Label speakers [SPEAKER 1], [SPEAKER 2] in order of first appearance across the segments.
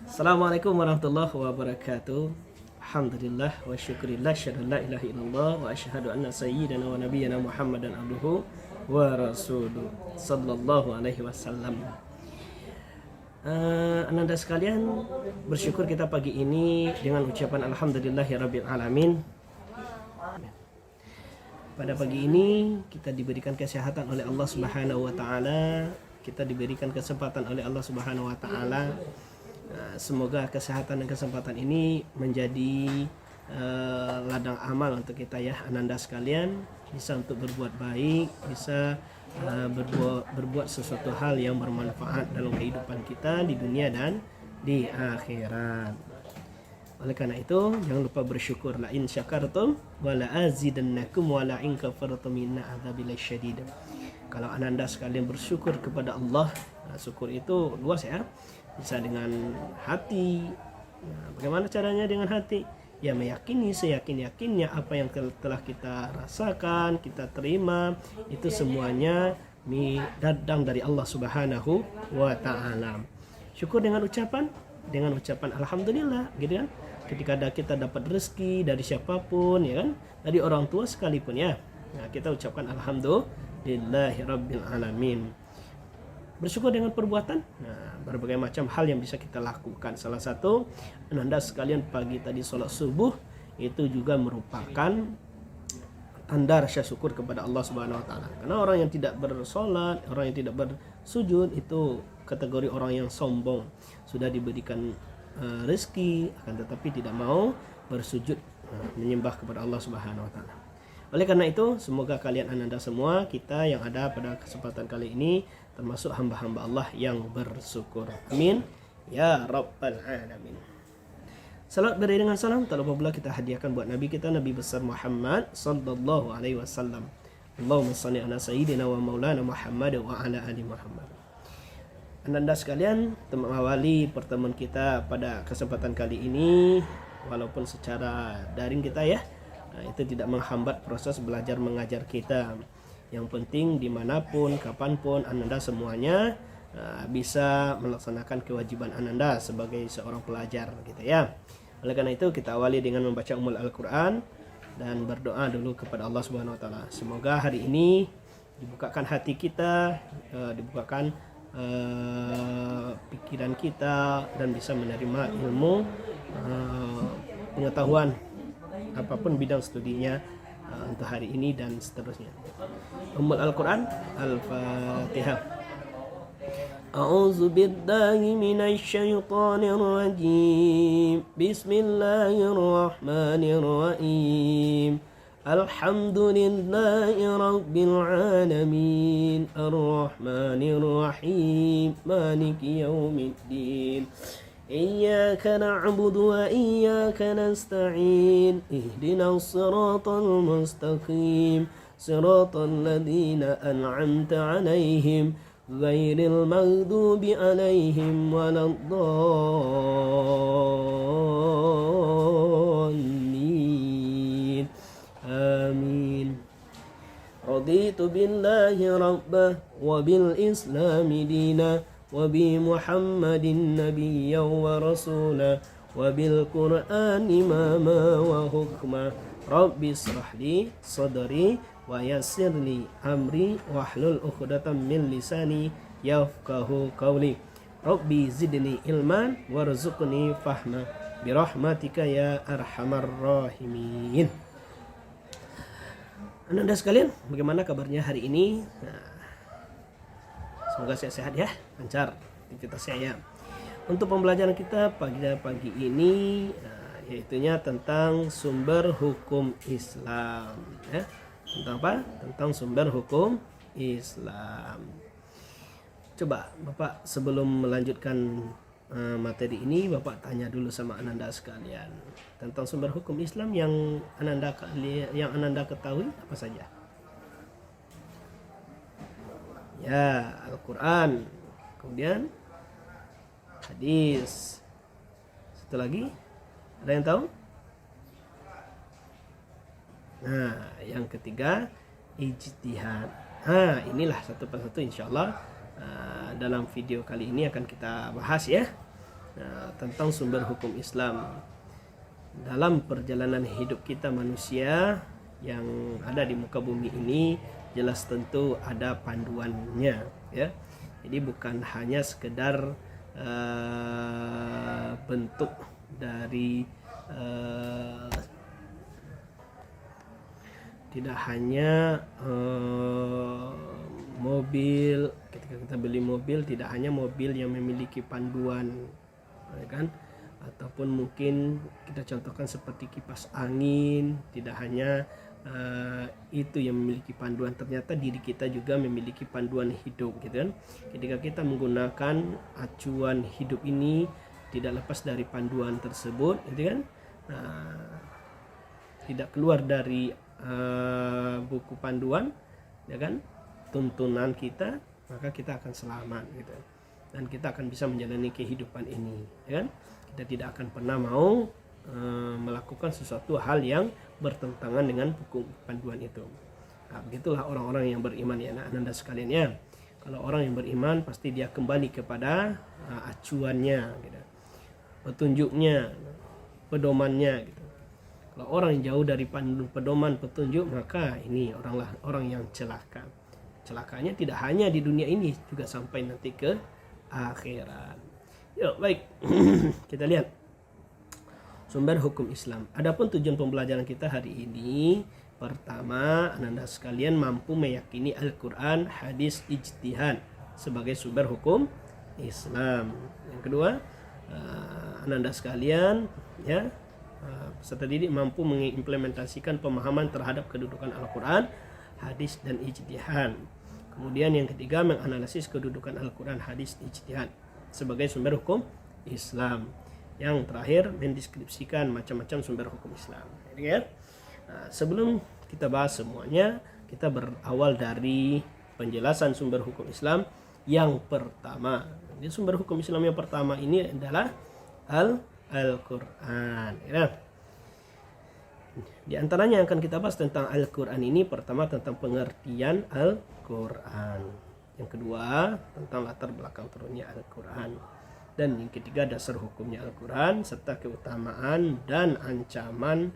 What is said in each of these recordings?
[SPEAKER 1] Assalamualaikum warahmatullahi wabarakatuh. Alhamdulillah wa syukurillah syada la ilaha illallah wa asyhadu anna sayyidana wa nabiyyana Muhammadan abduhu wa rasuluh sallallahu alaihi wasallam. Ananda sekalian, bersyukur kita pagi ini dengan ucapan alhamdulillahirabbil alamin. Pada pagi ini kita diberikan kesehatan oleh Allah Subhanahu wa taala. Kita diberikan kesempatan oleh Allah Subhanahu wa taala. Semoga kesehatan dan kesempatan ini menjadi ladang amal untuk kita ya, ananda sekalian, bisa untuk berbuat baik, bisa berbuat sesuatu hal yang bermanfaat dalam kehidupan kita di dunia dan di akhirat. Oleh karena itu, jangan lupa bersyukur. La in syakartum wa la azidannakum wa la in kafartum inna adzabi lasyadid. Kalau ananda sekalian bersyukur kepada Allah, syukur itu luas ya. Bisa dengan hati. Bagaimana caranya dengan hati? Ya meyakini seyakin-yakinnya apa yang telah kita rasakan, kita terima, itu semuanya datang dari Allah Subhanahu wa taala. Syukur dengan ucapan alhamdulillah, gitu kan? Ketika kita dapat rezeki dari siapapun, ya kan? Dari orang tua sekalipun ya. Nah, kita ucapkan alhamdulillahirabbil alamin. Bersyukur dengan perbuatan, berbagai macam hal yang bisa kita lakukan. Salah satu, ananda sekalian, pagi tadi sholat subuh itu juga merupakan tanda rasa syukur kepada Allah Subhanahu wa taala. Karena orang yang tidak bersolat, orang yang tidak bersujud itu kategori orang yang sombong. Sudah diberikan rezeki akan tetapi tidak mau bersujud menyembah kepada Allah Subhanahu wa taala. Oleh karena itu, semoga kalian ananda semua, kita yang ada pada kesempatan kali ini termasuk hamba-hamba Allah yang bersyukur. Amin ya rabbal alamin. Salat beriringan salam, tak lupa pula kita hadiahkan buat Nabi kita, Nabi besar Muhammad sallallahu alaihi wasallam. Allahumma shalli ala sayyidina wa maulana Muhammad wa ala ali Muhammad. Ananda sekalian, mengawali pertemuan kita pada kesempatan kali ini, walaupun secara daring kita ya, itu tidak menghambat proses belajar mengajar kita. Yang penting dimanapun, kapanpun ananda semuanya bisa melaksanakan kewajiban ananda sebagai seorang pelajar gitu ya. Oleh karena itu kita awali dengan membaca Ummul Al-Quran dan berdoa dulu kepada Allah Subhanahu wa taala. Semoga hari ini dibukakan hati kita, dibukakan pikiran kita dan bisa menerima ilmu, pengetahuan apapun bidang studinya untuk hari ini dan seterusnya. Ummul Al-Quran, Al-Fatihah. A'udzu billahi minasy syaithanir rajim. Bismillahirrahmanirrahim. Alhamdulillahi rabbil alamin. Arrahmanir rahim. Maliki yaumiddin. إياك نعبد وإياك نستعين اهدنا الصراط المستقيم صراط الذين أنعمت عليهم غير المغضوب عليهم ولا الضالين آمين. رضيت بالله ربا وبالإسلام دينا وبمحمد نبيا ورسولا وبالقرآن إماما وحكما رب اشرح لي صدري ويسر لي أمري واحلل عقدة من لساني يفقهوا قولي ربي زدني علما وارزقني فهما برحمتك يا أرحم الراحمين. Anda sekalian, bagaimana kabarnya hari ini? Semoga sehat-sehat ya, lancar aktivitasnya ya. Untuk pembelajaran kita pagi ini yaitunya tentang sumber hukum Islam ya. Tentang apa? Tentang sumber hukum Islam. Coba Bapak sebelum melanjutkan materi ini, Bapak tanya dulu sama ananda sekalian tentang sumber hukum Islam yang ananda ketahui apa saja? Ya, Al-Quran, kemudian hadis, satu lagi, ada yang tahu? Nah, yang ketiga ijtihad. Inilah satu persatu insyaallah dalam video kali ini akan kita bahas ya. tentang sumber hukum Islam. Dalam perjalanan hidup kita manusia yang ada di muka bumi ini, jelas tentu ada panduannya, ya. Jadi bukan hanya sekedar bentuk dari tidak hanya mobil. Ketika kita beli mobil, tidak hanya mobil yang memiliki panduan, ya kan? Ataupun mungkin kita contohkan seperti kipas angin, tidak hanya itu yang memiliki panduan, ternyata diri kita juga memiliki panduan hidup, gitu kan. Ketika kita menggunakan acuan hidup ini, tidak lepas dari panduan tersebut, gitu kan. Tidak keluar dari buku panduan, ya kan, tuntunan kita, maka kita akan selamat, gitu. Dan kita akan bisa menjalani kehidupan ini, ya kan. Kita tidak akan pernah mau melakukan sesuatu hal yang bertentangan dengan buku panduan itu. Nah, begitulah orang-orang yang beriman, ya anak-anak sekalian, ya. Kalau orang yang beriman pasti dia kembali kepada acuannya, gitu. Petunjuknya, pedomannya, gitu. Kalau orang yang jauh dari pedoman petunjuk, maka ini orang yang celaka. Celakanya tidak hanya di dunia ini, juga sampai nanti ke akhirat. Yuk, baik. Kita lihat sumber hukum Islam. Adapun tujuan pembelajaran kita hari ini, pertama, Anda sekalian mampu meyakini Al-Quran, hadis, ijtihad sebagai sumber hukum Islam. Yang kedua, Anda sekalian, ya, peserta didik mampu mengimplementasikan pemahaman terhadap kedudukan Al-Quran, hadis, dan ijtihad. Kemudian yang ketiga, menganalisis kedudukan Al-Quran, hadis, ijtihad sebagai sumber hukum Islam. Yang terakhir, mendeskripsikan macam-macam sumber hukum Islam. Ya. Sebelum kita bahas semuanya, kita berawal dari penjelasan sumber hukum Islam yang pertama. Jadi sumber hukum Islam yang pertama ini adalah Al-Quran. Ya. Di antaranya yang akan kita bahas tentang Al-Quran ini, pertama tentang pengertian Al-Quran. Yang kedua, tentang latar belakang turunnya Al-Quran. Dan yang ketiga, dasar hukumnya Al-Quran, serta keutamaan dan ancaman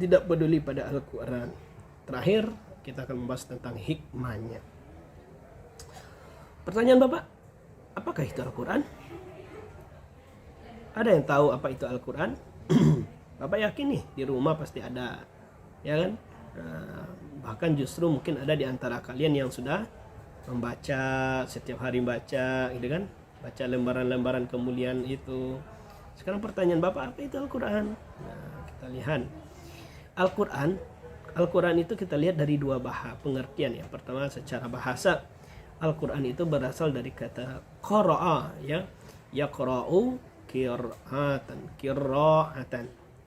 [SPEAKER 1] tidak peduli pada Al-Quran. Terakhir, kita akan membahas tentang hikmahnya. Pertanyaan Bapak, apakah itu Al-Quran? Ada yang tahu apa itu Al-Quran? Bapak yakin nih, di rumah pasti ada, ya kan? Bahkan justru mungkin ada di antara kalian yang sudah membaca, setiap hari baca, gitu kan? Baca lembaran-lembaran kemuliaan itu. Sekarang pertanyaan Bapak, apa itu Al-Quran? Nah, kita lihat Al-Quran itu kita lihat dari dua pengertian. Yang pertama secara bahasa, Al-Quran itu berasal dari kata qara'a, ya, yaqra'u qira'atan,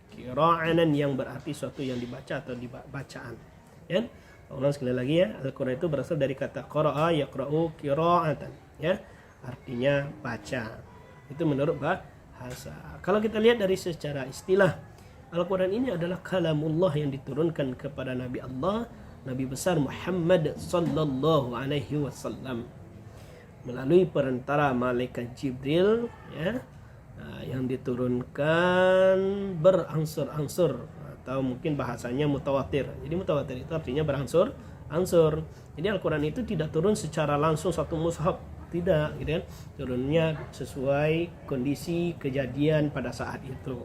[SPEAKER 1] qira'anan yang berarti suatu yang dibaca atau bacaan, ya. Ulang sekali lagi, ya. Al-Quran itu berasal dari kata qara'a yaqra'u qira'atan, ya, artinya baca. Itu menurut bahasa. Kalau kita lihat dari secara istilah, Al-Quran ini adalah kalamullah yang diturunkan kepada Nabi Allah, Nabi besar Muhammad sallallahu alaihi wasallam melalui perantara malaikat Jibril, ya, yang diturunkan berangsur-angsur, atau mungkin bahasanya mutawatir. Jadi mutawatir itu artinya berangsur-angsur. Jadi Al-Quran itu tidak turun secara langsung satu mushaf, tidak, gitu kan. Turunnya sesuai kondisi kejadian pada saat itu.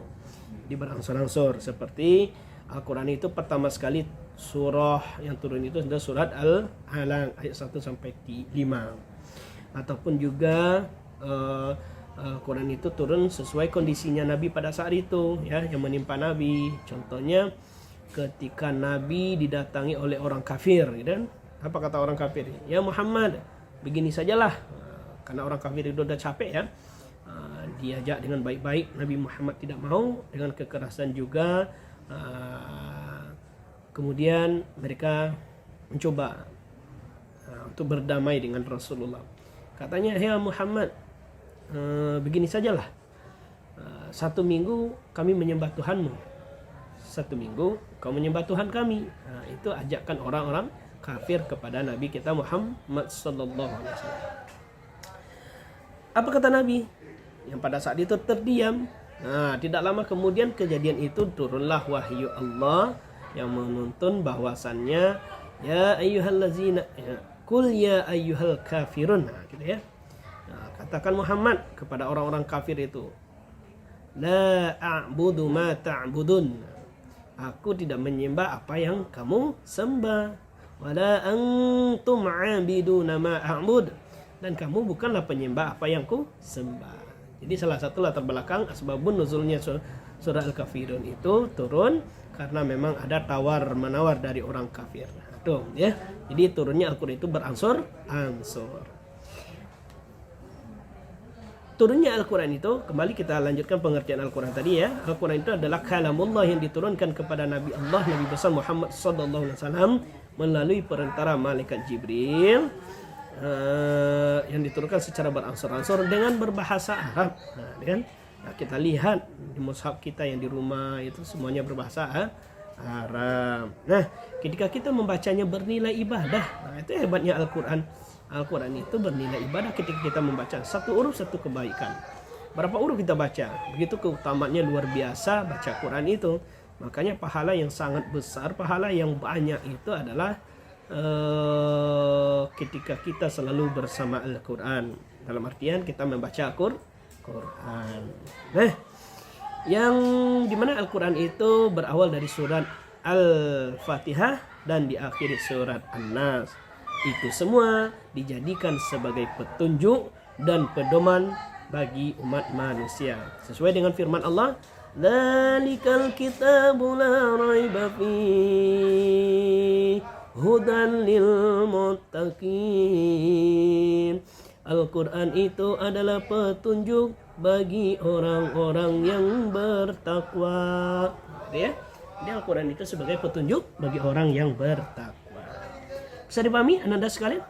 [SPEAKER 1] Jadi berangsur-angsur. Seperti Al-Quran itu pertama sekali surah yang turun itu adalah surat Al-Alaq ayat 1 sampai 5. Ataupun juga Al-Quran itu turun sesuai kondisinya Nabi pada saat itu, ya, yang menimpa Nabi. Contohnya ketika Nabi didatangi oleh orang kafir, gitu kan. Apa kata orang kafir? Ya Muhammad, begini sajalah. Karena orang kafir itu udah capek, ya. Diajak dengan baik-baik, Nabi Muhammad tidak mau, dengan kekerasan juga. Kemudian mereka mencoba untuk berdamai dengan Rasulullah. Katanya, ya Muhammad, begini sajalah. 1 minggu kami menyembah Tuhanmu, 1 minggu kau menyembah Tuhan kami. Itu ajakan orang-orang kafir kepada Nabi kita Muhammad sallallahu alaihi wasallam. Apa kata Nabi? yang pada saat itu terdiam. Nah, tidak lama kemudian kejadian itu turunlah wahyu Allah yang menuntun bahwasannya ya ayyuhallazina kul ya ayyuhal kafirun. Nah, gitu ya. Nah, katakan Muhammad kepada orang-orang kafir itu, la a'budu ma ta'budun. Aku tidak menyembah apa yang kamu sembah. Wala antum 'abiduna ma a'bud. Dan kamu bukanlah penyembah apa yang ku sembah. Jadi salah satu latar belakang asbabun nuzulnya surah Al-Kafirun itu turun karena memang ada tawar-menawar dari orang kafir. Tuh ya. Jadi turunnya Al-Qur'an itu beransur-ansur. Turunnya Al-Quran itu, kembali kita lanjutkan pengertian Al-Quran tadi ya. Al-Quran itu adalah kalamullah yang diturunkan kepada Nabi Allah, Nabi besar Muhammad SAW melalui perantara malaikat Jibril, yang diturunkan secara beransur-ansur dengan berbahasa Arab. Nah, kan? Nah, kita lihat di mushaf kita yang di rumah itu semuanya berbahasa Arab. Nah, ketika kita membacanya bernilai ibadah. Nah, itu hebatnya Al-Quran. Al-Quran itu bernilai ibadah ketika kita membaca satu huruf satu kebaikan. Berapa huruf kita baca, begitu keutamaannya luar biasa baca Quran itu. Makanya pahala yang sangat besar, pahala yang banyak itu adalah ketika kita selalu bersama Al-Quran. Dalam artian kita membaca Quran. Nah, yang dimana Al-Quran itu berawal dari surat Al-Fatihah dan diakhiri surat An-Nas. Itu semua dijadikan sebagai petunjuk dan pedoman bagi umat manusia. Sesuai dengan firman Allah, "Dzalikal kitabu la raiba fihi hudan lil muttaqin." Al-Quran itu adalah petunjuk bagi orang-orang yang bertakwa. Ya, jadi Al-Quran itu sebagai petunjuk bagi orang yang bertakwa. Bisa dipahami Anda sekalian?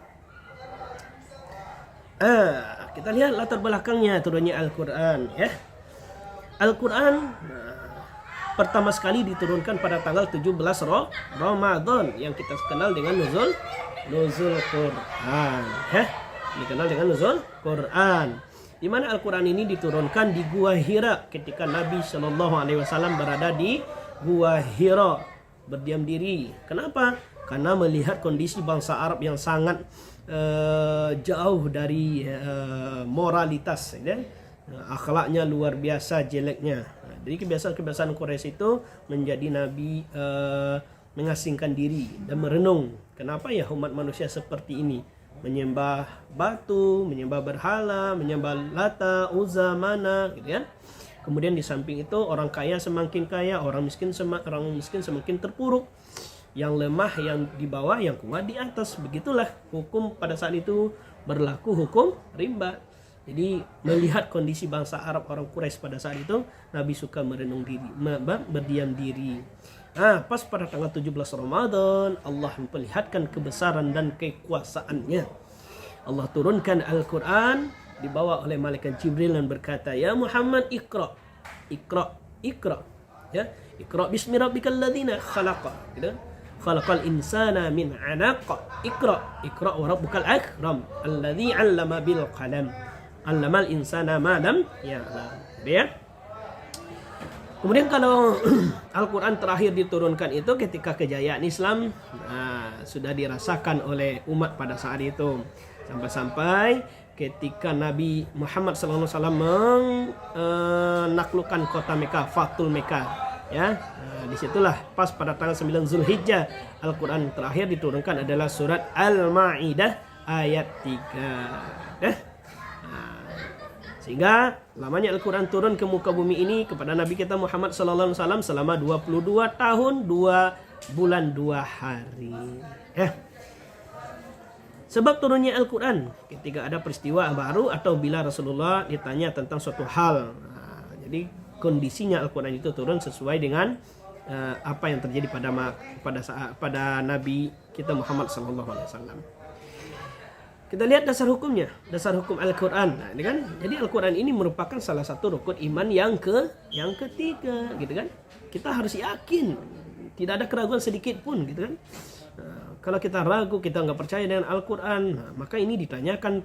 [SPEAKER 1] Kita lihat latar belakangnya turunnya Al-Quran ya. Al-Quran pertama sekali diturunkan pada tanggal 17 Ramadan yang kita kenal dengan nuzul Quran ya. Dikenal dengan nuzul Quran. Di mana Al-Quran ini diturunkan di Gua Hira ketika Nabi SAW berada di Gua Hira berdiam diri. Kenapa? Karena melihat kondisi bangsa Arab yang sangat jauh dari moralitas ya. Akhlaknya luar biasa jeleknya. Jadi kebiasaan-kebiasaan Quraisy itu menjadi Nabi mengasingkan diri dan merenung. Kenapa ya umat manusia seperti ini? Menyembah batu, menyembah berhala, menyembah Lata, Uzza, Mana, gitu ya. Kemudian di samping itu orang kaya semakin kaya, orang miskin semakin terpuruk. Yang lemah yang di bawah, yang kuat di atas. Begitulah hukum pada saat itu berlaku hukum riba. Jadi melihat kondisi bangsa Arab orang Quraisy pada saat itu, Nabi suka merenung diri, berdiam diri. Pas pada tanggal 17 Ramadan, Allah memperlihatkan kebesaran dan kekuasaannya. Allah turunkan Al-Quran, dibawa oleh malaikat Jibril dan berkata, "Ya Muhammad, Iqra." Ya, Iqra bismi rabbikal ladzina khalaqa. Gitu. Khalaqal insana min 'alaq. Iqra wa rabbukal akram alladzi 'allama bil qalam. 'Allamal insana ma lam ya'lam. Ya. Kemudian kalau Al-Quran terakhir diturunkan itu ketika kejayaan Islam sudah dirasakan oleh umat pada saat itu. Sampai-sampai ketika Nabi Muhammad SAW menaklukkan kota Mekah, Fathul Mekah. Ya, disitulah pas pada tanggal 9 Zulhijjah Al-Quran terakhir diturunkan adalah surat Al-Ma'idah ayat 3. Sehingga lamanya Al-Quran turun ke muka bumi ini kepada Nabi kita Muhammad SAW selama 22 tahun 2 bulan 2 hari. Sebab turunnya Al-Quran ketika ada peristiwa baru atau bila Rasulullah ditanya tentang suatu hal. Jadi kondisinya Al-Quran itu turun sesuai dengan apa yang terjadi pada Nabi kita Muhammad SAW. Kita lihat dasar hukumnya, dasar hukum Al-Quran. Nah, ini kan, jadi Al-Quran ini merupakan salah satu rukun iman yang ketiga, gitu kan? Kita harus yakin, tidak ada keraguan sedikit pun, gitu kan? Nah, kalau kita ragu, kita nggak percaya dengan Al-Quran, maka ini ditanyakan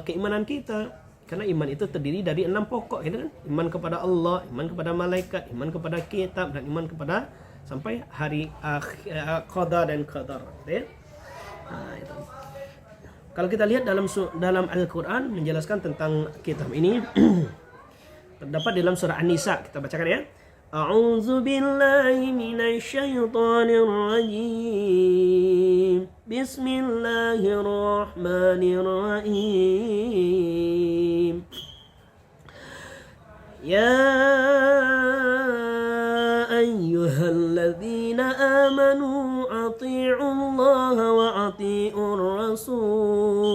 [SPEAKER 1] keimanan kita. Karena iman itu terdiri dari 6 pokok, gitu kan? Iman kepada Allah, iman kepada malaikat, iman kepada kitab, dan iman kepada sampai hari akhir, qada dan qadar, gitu ya. Itu. Kalau kita lihat dalam Al-Quran menjelaskan tentang kitab ini terdapat dalam surah An-Nisa, kita bacakan ya. A'udzu billahi minasyaitonir rajim. Bismillahirrahmanirrahim. Ya ayyuhalladzina amanu atii'u Allah wa atii'ur rasul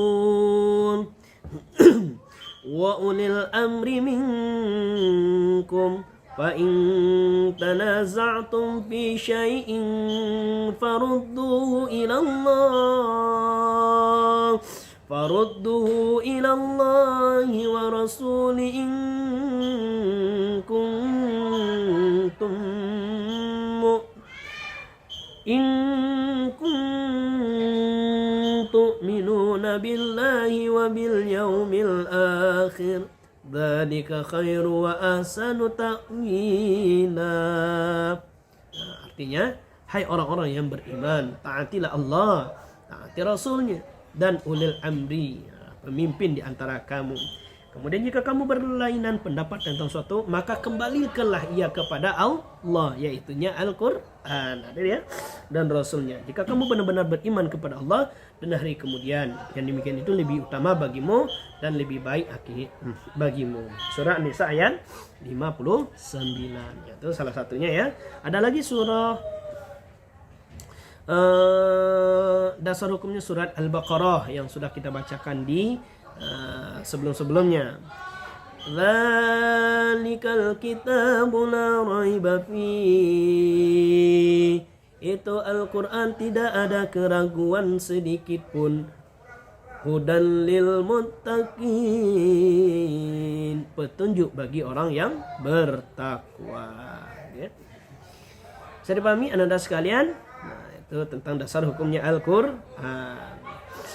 [SPEAKER 1] wa ulil amri minkum fa in tanaza'tum fi syai'in farudduhu ila Allah wa rasuli in kuntum tu'minuna billahi wa bil yawmil akhir dzalika khairu wa ahsanu ta'wila. Artinya, hai orang-orang yang beriman, taatilah Allah, taati Rasulnya, dan ulil amri, pemimpin di antara kamu. Kemudian jika kamu berlainan pendapat tentang suatu, maka kembalikanlah ia kepada Allah, yaitunya Al-Quran, ya, dan Rasulnya. Jika kamu benar-benar beriman kepada Allah dan hari kemudian, yang demikian itu lebih utama bagimu dan lebih baik bagimu. Surah An-Nisa ayat 59, itu salah satunya ya. Ada lagi surah dasar hukumnya surat Al-Baqarah yang sudah kita bacakan di sebelum-sebelumnya. Dzalikal kitabu la raiba fihi. Itu Al-Quran tidak ada keraguan sedikit pun. Hudan lil muttaqin, petunjuk bagi orang yang bertakwa, ya. Bisa dipahami Anda sekalian? Nah, itu tentang dasar hukumnya Al-Quran.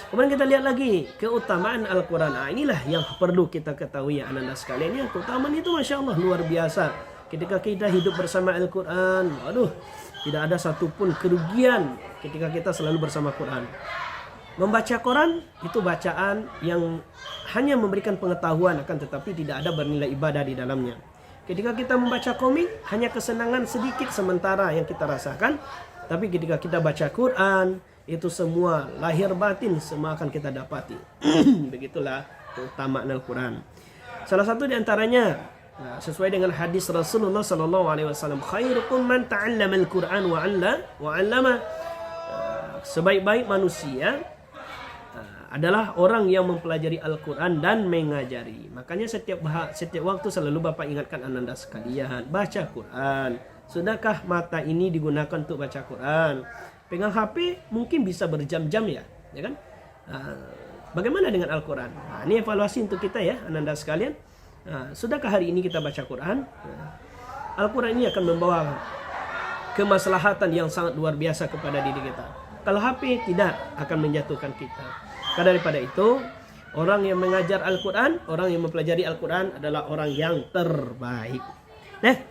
[SPEAKER 1] Kemudian kita lihat lagi keutamaan Al-Quran. Inilah yang perlu kita ketahui ya anak-anak sekalian. Ya, keutamaan itu Masya Allah luar biasa. Ketika kita hidup bersama Al-Quran, tidak ada satupun kerugian ketika kita selalu bersama Quran. Membaca Quran itu bacaan yang hanya memberikan pengetahuan, akan tetapi tidak ada bernilai ibadah di dalamnya. Ketika kita membaca komik, hanya kesenangan sedikit sementara yang kita rasakan. Tapi ketika kita baca Quran, itu semua lahir batin semua akan kita dapati. Begitulah keutamaan Al-Quran. Salah satu di antaranya sesuai dengan hadis Rasulullah SAW, khairukum man ta'allama al-Quran wa 'allama. Sebaik-baik manusia adalah orang yang mempelajari Al-Quran dan mengajari. Makanya setiap waktu selalu Bapak ingatkan ananda sekalian, baca Quran. Sudahkah mata ini digunakan untuk baca Quran? Pegang HP mungkin bisa berjam-jam ya kan? Bagaimana dengan Al-Quran? Ini evaluasi untuk kita ya, ananda sekalian. Sudahkah hari ini kita baca Quran? Al-Quran ini akan membawa kemaslahatan yang sangat luar biasa kepada diri kita. Kalau HP tidak akan menjatuhkan kita. Karena daripada itu, orang yang mengajar Al-Quran, orang yang mempelajari Al-Quran adalah orang yang terbaik. Nah,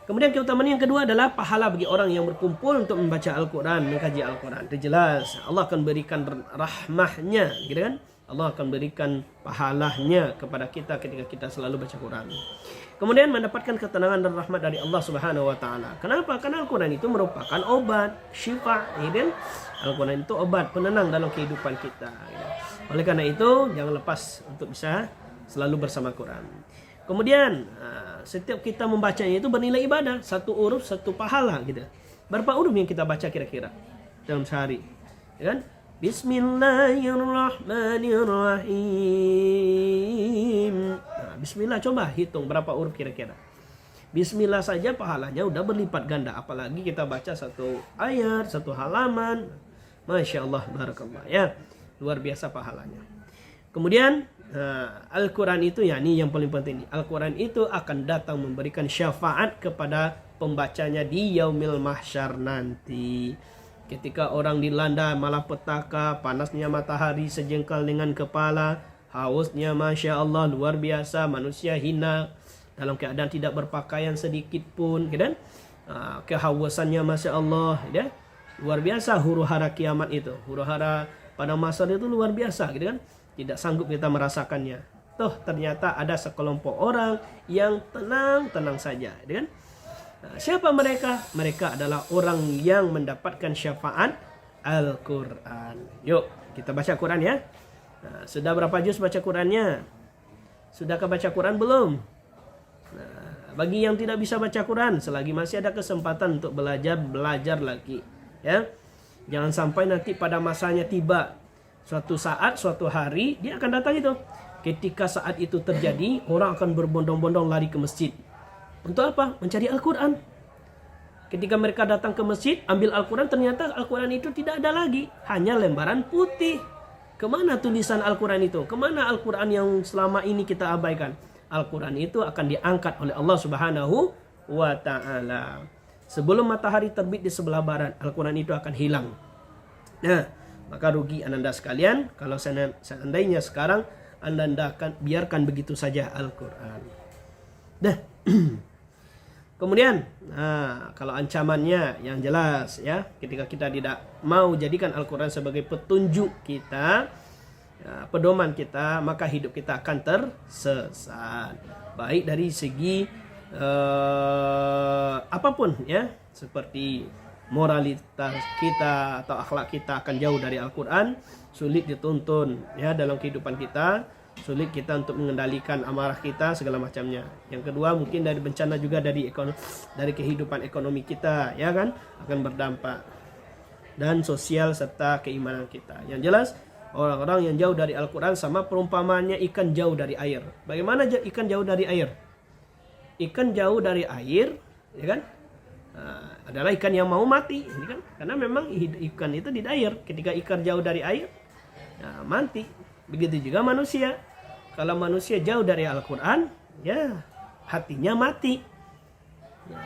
[SPEAKER 1] kemudian keutamaan yang kedua adalah pahala bagi orang yang berkumpul untuk membaca Al-Quran, mengkaji Al-Quran. Itu jelas Allah akan berikan rahmahnya, gitu kan? Allah akan berikan pahalanya kepada kita ketika kita selalu baca Quran. Kemudian mendapatkan ketenangan dan rahmat dari Allah Subhanahu wa taala. Kenapa? Karena Al-Quran itu merupakan obat, syifa, gitu. Al-Quran itu obat penenang dalam kehidupan kita, gitu. Oleh karena itu, jangan lepas untuk bisa selalu bersama Quran. Kemudian setiap kita membacanya itu bernilai ibadah, satu huruf satu pahala, gitu. Berapa huruf yang kita baca kira-kira dalam sehari, ya kan? Bismillahirrahmanirrahim. Bismillah, coba hitung berapa huruf kira-kira. Bismillah saja pahalanya udah berlipat ganda, apalagi kita baca satu ayat, satu halaman. Masya Allah, barakallah ya, luar biasa pahalanya. Kemudian Al-Quran itu, ini yang paling penting. Al-Quran itu akan datang memberikan syafaat kepada pembacanya di yaumil mahsyar nanti. Ketika orang dilanda malapetaka, panasnya matahari sejengkal dengan kepala, hausnya Masya Allah luar biasa, manusia hina dalam keadaan tidak berpakaian sedikit pun, gitu kan? Kehausannya Masya Allah, ya, luar biasa huru hara kiamat itu, huru hara pada masa itu luar biasa, gitu kan? Tidak sanggup kita merasakannya. Toh ternyata ada sekelompok orang yang tenang-tenang saja, gitu kan? Siapa mereka? Mereka adalah orang yang mendapatkan syafaat Al-Quran. Yuk kita baca Quran ya. Sudah berapa juz baca Qurannya? Sudahkah baca Quran belum? Bagi yang tidak bisa baca Quran, selagi masih ada kesempatan untuk belajar lagi, ya. Jangan sampai nanti pada masanya tiba, suatu saat, suatu hari dia akan datang itu. Ketika saat itu terjadi, orang akan berbondong-bondong lari ke masjid. Untuk apa? Mencari Al-Quran. Ketika mereka datang ke masjid, ambil Al-Quran, ternyata Al-Quran itu tidak ada lagi, hanya lembaran putih. Kemana tulisan Al-Quran itu? Kemana Al-Quran yang selama ini kita abaikan? Al-Quran itu akan diangkat oleh Allah Subhanahu wa Ta'ala. Sebelum matahari terbit di sebelah barat, Al-Quran itu akan hilang. Nah, maka rugi ananda sekalian kalau seandainya sekarang anda akan biarkan begitu saja Al-Quran. Nah, kemudian, kalau ancamannya yang jelas ya, ketika kita tidak mau jadikan Al-Quran sebagai petunjuk kita, pedoman kita, maka hidup kita akan tersesat. Baik dari segi apapun ya, seperti moralitas kita atau akhlak kita akan jauh dari Al-Quran, sulit dituntun ya dalam kehidupan kita. Sulit kita untuk mengendalikan amarah kita segala macamnya. Yang kedua mungkin dari bencana juga dari kehidupan ekonomi kita ya kan akan berdampak, dan sosial serta keimanan kita. Yang jelas orang-orang yang jauh dari Al-Quran sama perumpamannya ikan jauh dari air. Bagaimana ikan jauh dari air? Ikan jauh dari air ya kan adalah ikan yang mau mati ini kan, karena memang ikan itu di air. Ketika ikan jauh dari air mati. Begitu juga manusia. Kalau manusia jauh dari Al-Quran, ya hatinya mati.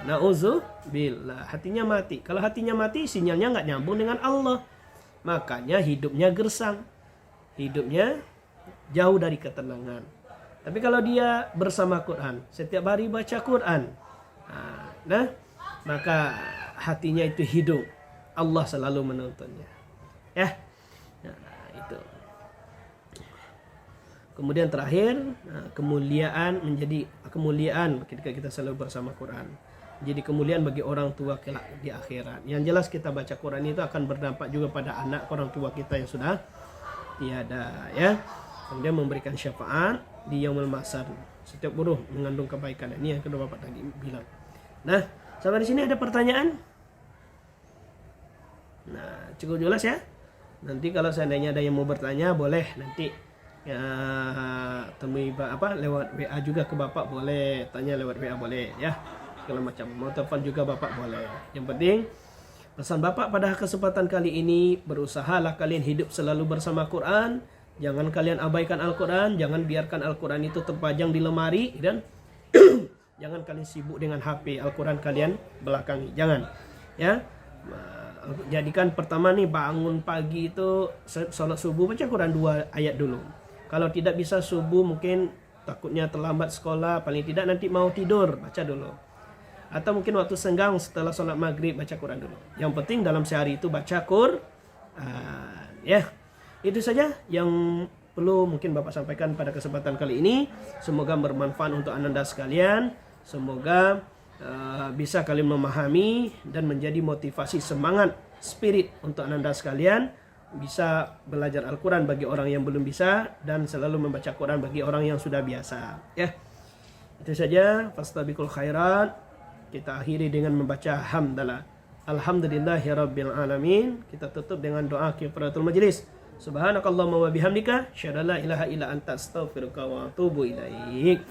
[SPEAKER 1] Na'udzubillah, hatinya mati. Kalau hatinya mati, sinyalnya nggak nyambung dengan Allah. Makanya hidupnya gersang. Hidupnya jauh dari ketenangan. Tapi kalau dia bersama Quran, setiap hari baca Quran, maka hatinya itu hidup. Allah selalu menontonnya. Ya, itu. Kemudian terakhir, kemuliaan menjadi kemuliaan ketika kita selalu bersama Quran. Jadi kemuliaan bagi orang tua kelak di akhirat. Yang jelas kita baca Quran itu akan berdampak juga pada anak orang tua kita yang sudah tiada ya. Kemudian memberikan syafaat di yaumul mahsyar. Setiap buruh mengandung kebaikan. Ini yang kedua Bapak tadi bilang. Nah, sampai di sini ada pertanyaan? Nah, cukup jelas ya. Nanti kalau seandainya ada yang mau bertanya, boleh nanti ya temui lewat WA juga ke Bapak, boleh tanya lewat WA boleh ya, segala macam. Mau telepon juga Bapak boleh. Yang penting pesan Bapak pada kesempatan kali ini, berusahalah kalian hidup selalu bersama Quran. Jangan kalian abaikan Al-Quran, jangan biarkan Al-Quran itu terpajang di lemari, dan jangan kalian sibuk dengan HP. Al-Quran kalian belakangi, jangan ya. Jadikan pertama nih, bangun pagi itu sholat subuh baca Quran 2 ayat dulu. Kalau tidak bisa subuh, mungkin takutnya terlambat sekolah, paling tidak nanti mau tidur, baca dulu. Atau mungkin waktu senggang setelah sholat maghrib, baca Quran dulu. Yang penting dalam sehari itu baca Quran. Ya, itu saja yang perlu mungkin Bapak sampaikan pada kesempatan kali ini. Semoga bermanfaat untuk Anda sekalian. Semoga bisa kalian memahami dan menjadi motivasi semangat, spirit untuk Anda sekalian. Bisa belajar Al-Quran bagi orang yang belum bisa, dan selalu membaca Quran bagi orang yang sudah biasa ya. Itu saja. Fastabiqul khairat. Kita akhiri dengan membaca hamdalah. Alhamdulillahirabbil alamin. Kita tutup dengan doa kifaratul majlis. Subhanakallahumma wa bihamdika, asyhadu an la ilaha illa anta, astaghfiruka wa atubu ilaik.